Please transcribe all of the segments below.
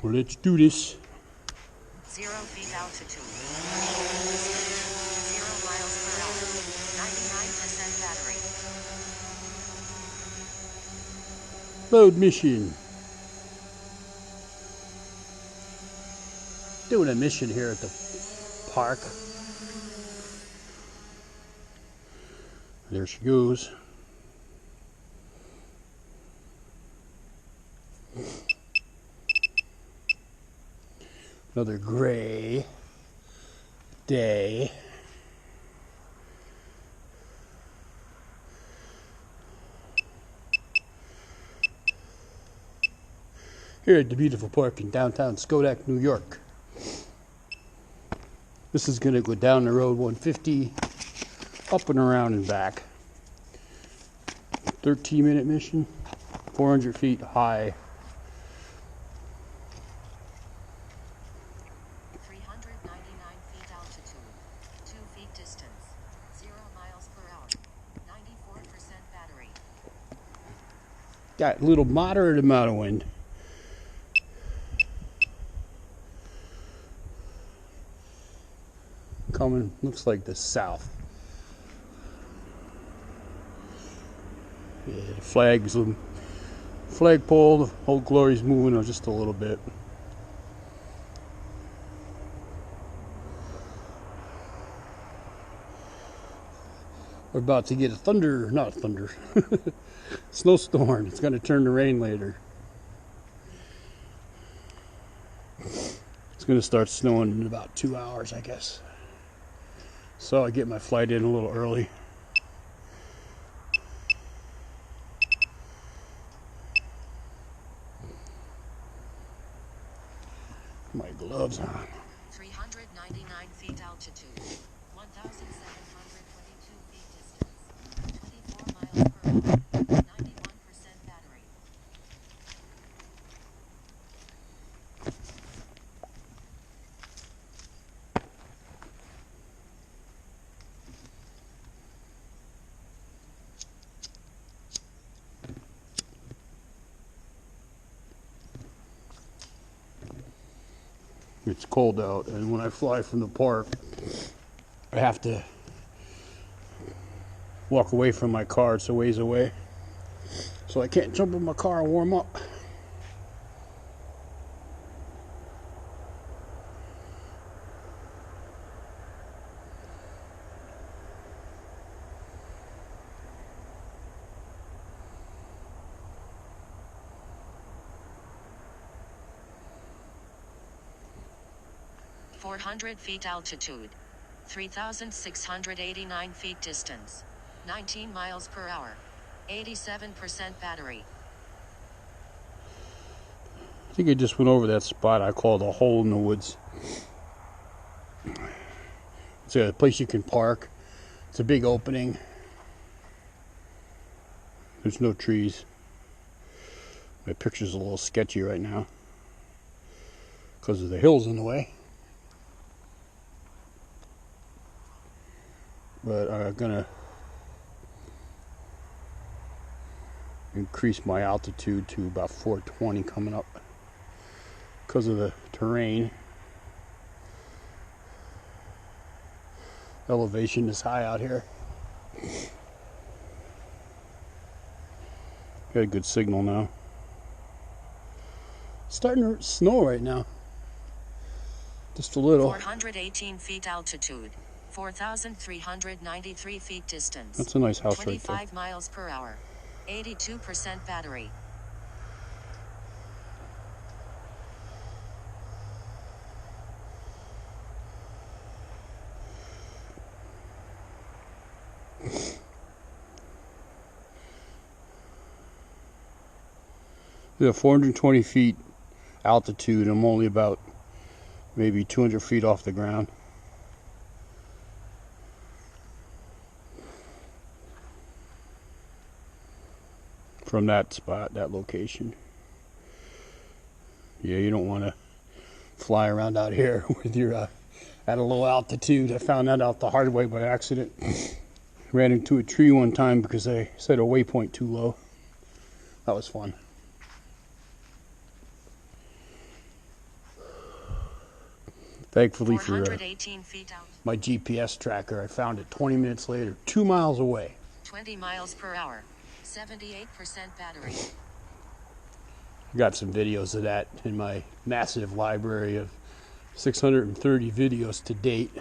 Well, let's do this. 0 feet altitude. 0 miles per hour. 99% battery. Load mission. Doing a mission here at the park. There she goes. Another gray day. Here at the beautiful park in downtown Schodack, New York. This is going to go down the road 150, up and around and back. 13-minute mission, 400 feet high. 399 feet altitude. 2 feet distance. 0 miles per hour. 94% battery. Got a little moderate amount of wind. Coming, looks like the south. Yeah, the flagpole, the Old Glory's moving just a little bit. We're about to get not thunder, snowstorm. It's going to turn to rain later. It's going to start snowing in about 2 hours, I guess. So I get my flight in a little early. My gloves on. 399 feet altitude. 1,722 feet distance. 24 miles per hour. 91% battery. It's cold out, and when I fly from the park, I have to walk away from my car. It's a ways away, so I can't jump in my car and warm up. .400 feet altitude. 3,689 feet distance. 19 miles per hour. 87% battery. I think I just went over that spot I call the hole in the woods. It's a place you can park. It's a big opening. There's no trees. My picture's a little sketchy right now because of the hills in the way. But I'm gonna increase my altitude to about 420 coming up because of the terrain. Elevation is high out here. Got a good signal now. It's starting to snow right now. Just a little. 418 feet altitude. 4,393 feet distance. That's a nice house right there. 25 miles per hour. 82% battery. Yeah, 420 feet altitude. I'm only about maybe 200 feet off the ground. From that spot, that location. Yeah, you don't want to fly around out here with your at a low altitude. I found that out the hard way by accident. Ran into a tree one time because they set a waypoint too low. That was fun. Thankfully for 418 feet out. my GPS tracker, I found it 20 minutes later, 2 miles away. 20 miles per hour. 78% battery. I got some videos of that in my massive library of 630 videos to date.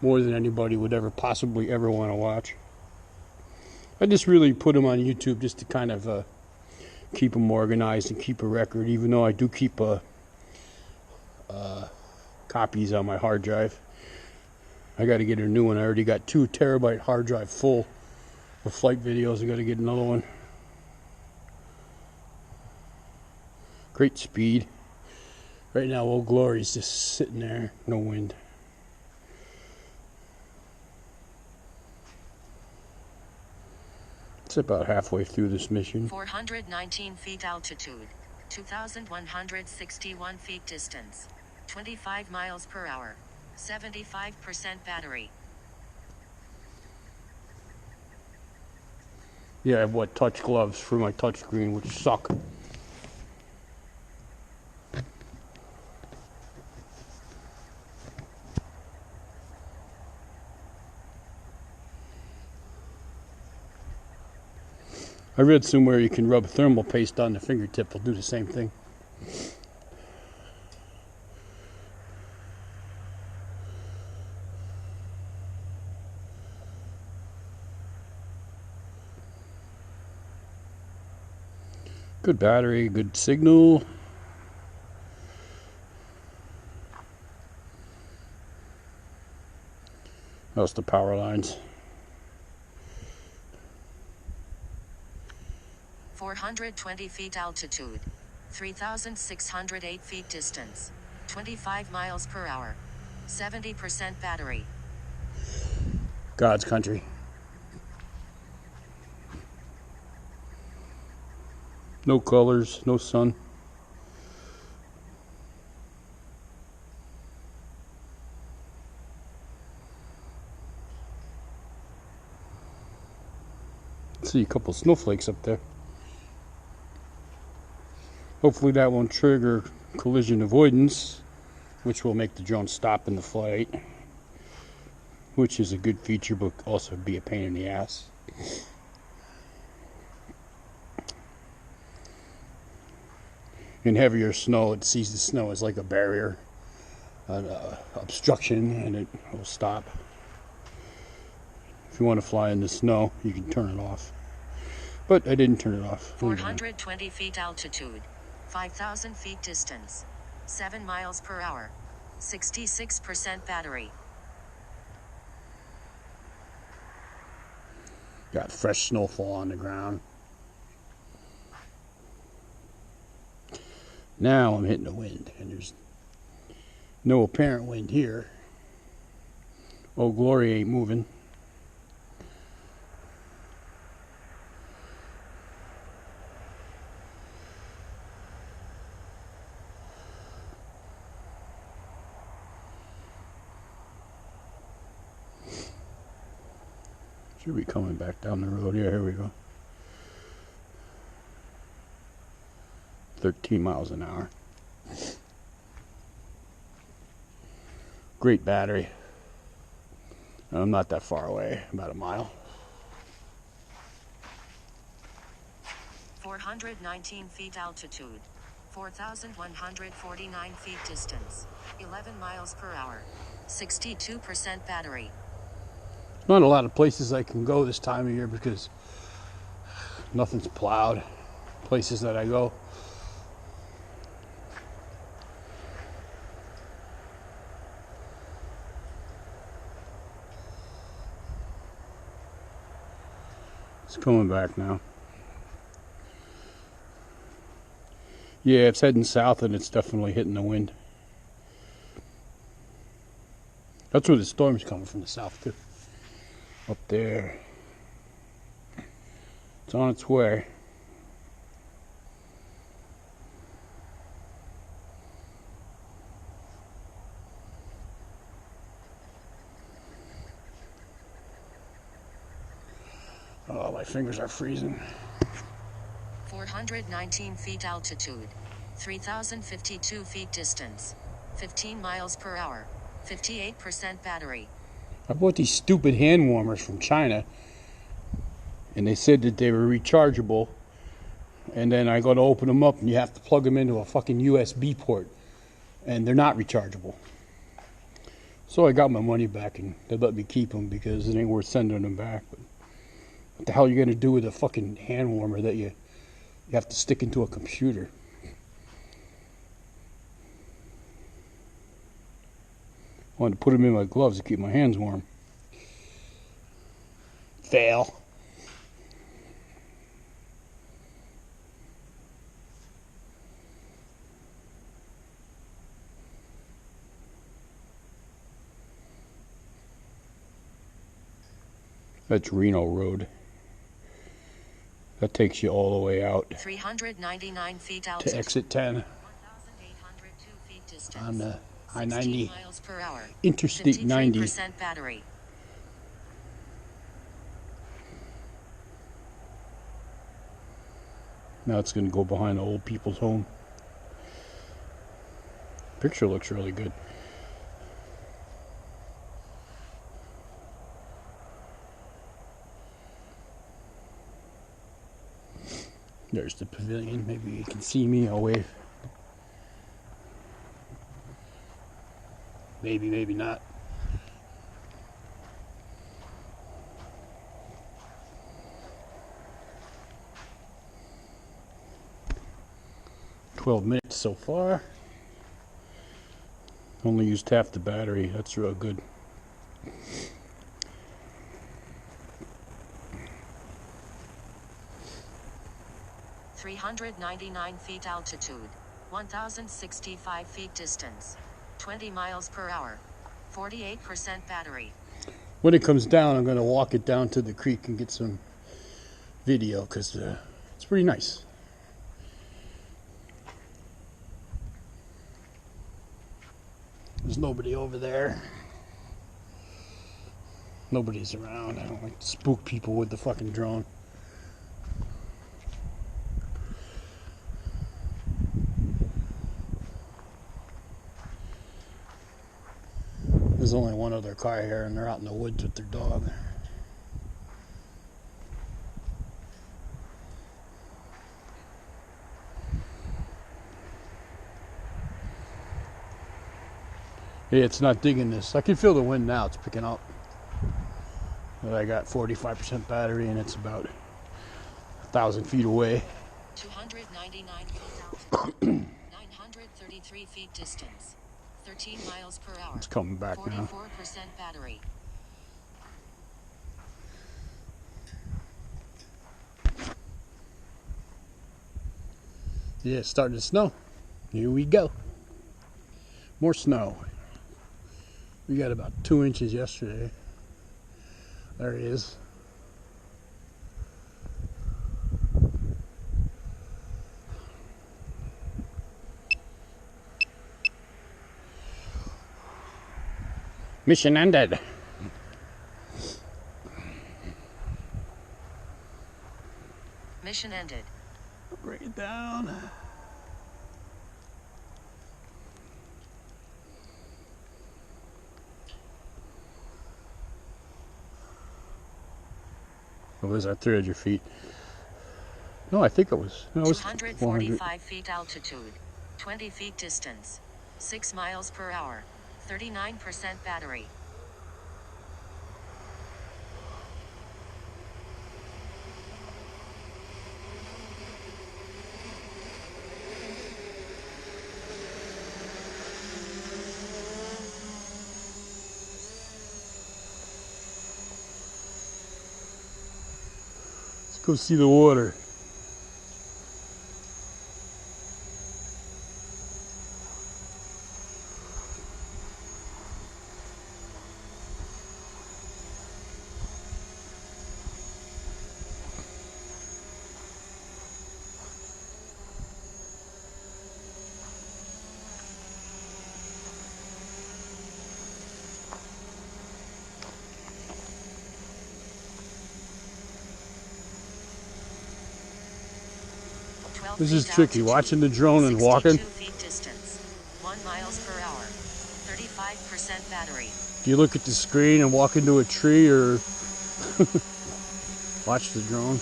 More than anybody would ever possibly ever want to watch. I just really put them on YouTube just to kind of keep them organized and keep a record, even though I do keep copies on my hard drive. I got to get a new one. I already got 2 terabyte hard drive full of flight videos. I got to get another one. Great speed. Right now, Old Glory's just sitting there, no wind. It's about halfway through this mission. 419 feet altitude. 2,161 feet distance. 25 miles per hour. 75% battery. Yeah, I have touch gloves for my touchscreen, which suck. I read somewhere you can rub thermal paste on the fingertip. It'll do the same thing. Good battery, good signal. That's the power lines. 420 feet altitude. 3,608 feet distance. 25 miles per hour. 70% battery. God's country. No colors, no sun. See a couple snowflakes up there. Hopefully that won't trigger collision avoidance, which will make the drone stop in the flight, which is a good feature but also be a pain in the ass. In heavier snow, it sees the snow as like a barrier, an obstruction, and it will stop. If you want to fly in the snow, you can turn it off. But I didn't turn it off. 420 feet altitude. 5,000 feet distance. 7 miles per hour. 66% battery. Got fresh snowfall on the ground. Now I'm hitting the wind, and there's no apparent wind here. Old Glory ain't moving. Should be coming back down the road. Yeah, here we go. 13 miles an hour. Great battery. I'm not that far away, about a mile. 419 feet altitude. 4,149 feet distance. 11 miles per hour. 62% battery. Not a lot of places I can go this time of year because nothing's plowed. Places that I go. It's coming back now. Yeah, it's heading south and it's definitely hitting the wind. That's where the storm's coming from, the south too. Up there. It's on its way. Oh, my fingers are freezing. 419 feet altitude, 3,052 feet distance, 15 miles per hour, 58% battery. I bought these stupid hand warmers from China, and they said that they were rechargeable, and then I go to open them up and you have to plug them into a fucking USB port, and they're not rechargeable. So I got my money back and they let me keep them because it ain't worth sending them back. But what the hell are you gonna do with a fucking hand warmer that you have to stick into a computer? I wanted to put them in my gloves to keep my hands warm. Fail. That's Reno Road. That takes you all the way out 399 feet to altitude. exit 10 1,802 feet distance. on the 16 I-90 miles per hour. Interstate 90. 53% battery. Now it's going to go behind the old people's home. Picture looks really good. There's the pavilion. Maybe you can see me. I'll wave. Maybe, maybe not. "12 minutes so far. Only used half the battery. That's real good." .399 feet altitude, 1,065 feet distance, 20 miles per hour, 48% battery. When it comes down, I'm going to walk it down to the creek and get some video because it's pretty nice. There's nobody over there. Nobody's around. I don't like to spook people with the fucking drone. There's only one other car here, and they're out in the woods with their dog. Yeah, it's not digging this. I can feel the wind now. It's picking up. But I got 45% battery, and it's about 1,000 feet away. 299 feet altitude, 933 feet distance, 13 miles per hour. It's coming back now. 44% battery. Yeah, it's starting to snow. Here we go. More snow. We got about 2 inches yesterday. There it is. Mission ended. Mission ended. Break it down. What was that, 300 feet? No, I think it was. No, it was 400. 245 feet altitude, 20 feet distance, 6 miles per hour, 39% battery. Let's go see the water. 12 This is feet tricky, altitude, watching the drone and walking. 62 feet distance, 1 miles per hour, 35% battery. Do you look at the screen and walk into a tree or watch the drone?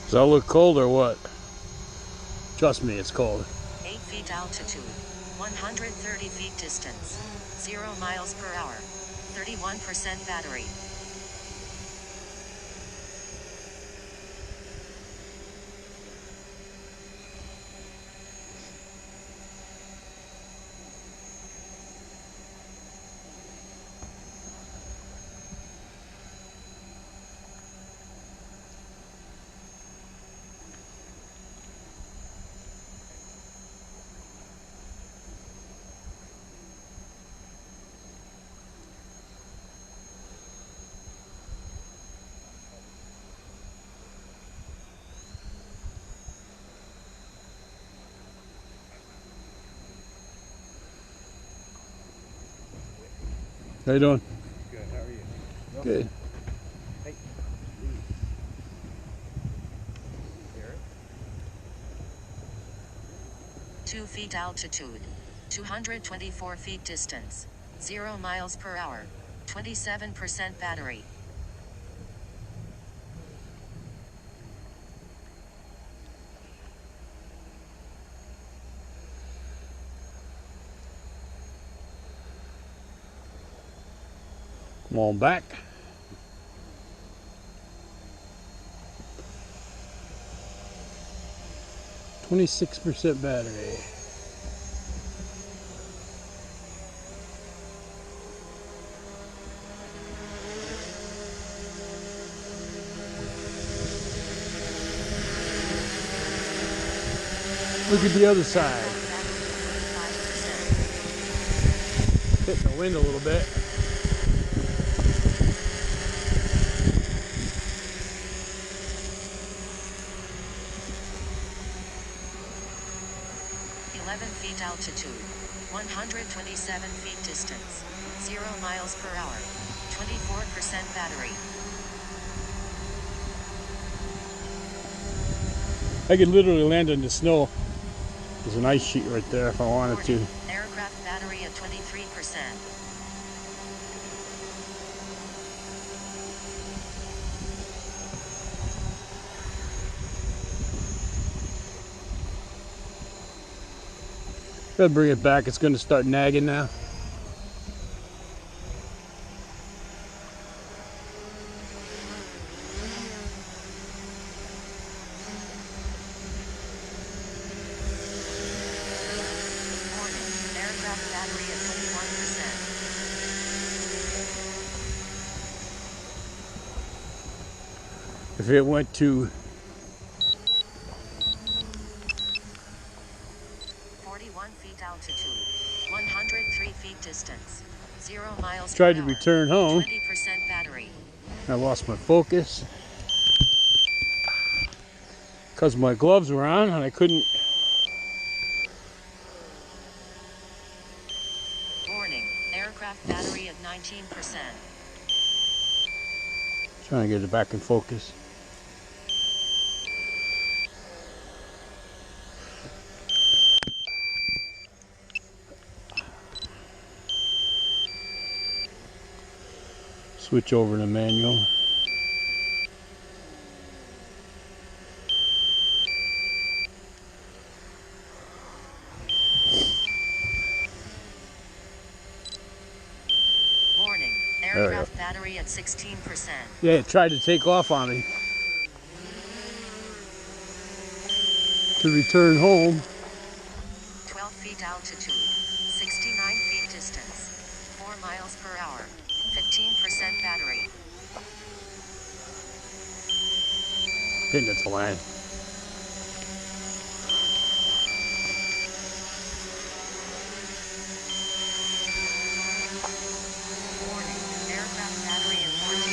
Does that look cold or what? Trust me, it's cold. 8 feet altitude, 130 feet distance, 0 miles per hour, 31% battery. How you doing? Good, how are you? Good. Hey. Eric? 2 feet altitude, 224 feet distance, 0 miles per hour, 27% battery. Come on back. %26 battery. Look at the other side. 25%. Hitting the wind a little bit. Feet altitude, 127 feet distance, 0 miles per hour, 24% battery. I could literally land in the snow. There's an ice sheet right there if I wanted to. Aircraft battery at 23%. Gotta bring it back. It's gonna start nagging now. Warning, aircraft battery at 21%. If it went to 41 feet altitude, 103 feet distance, 0 miles tried per to hour, return home, 20% battery. I lost my focus because my gloves were on and I couldn't. Warning, aircraft battery at 19%. Trying to get it back in focus. Switch over to manual. Warning, There we go. aircraft battery at 16%. Yeah, it tried to take off on me. To return home, feet altitude, 69 feet distance, 4 miles per hour, 15% battery. Hitting it to land. Warning, aircraft battery at 14%.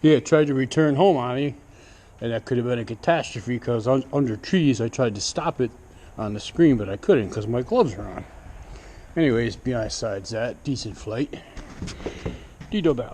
Yeah, it tried to return home on me, and that could have been a catastrophe because under trees I tried to stop it on the screen, but I couldn't because my gloves are on. Anyways, besides that, decent flight. D-double.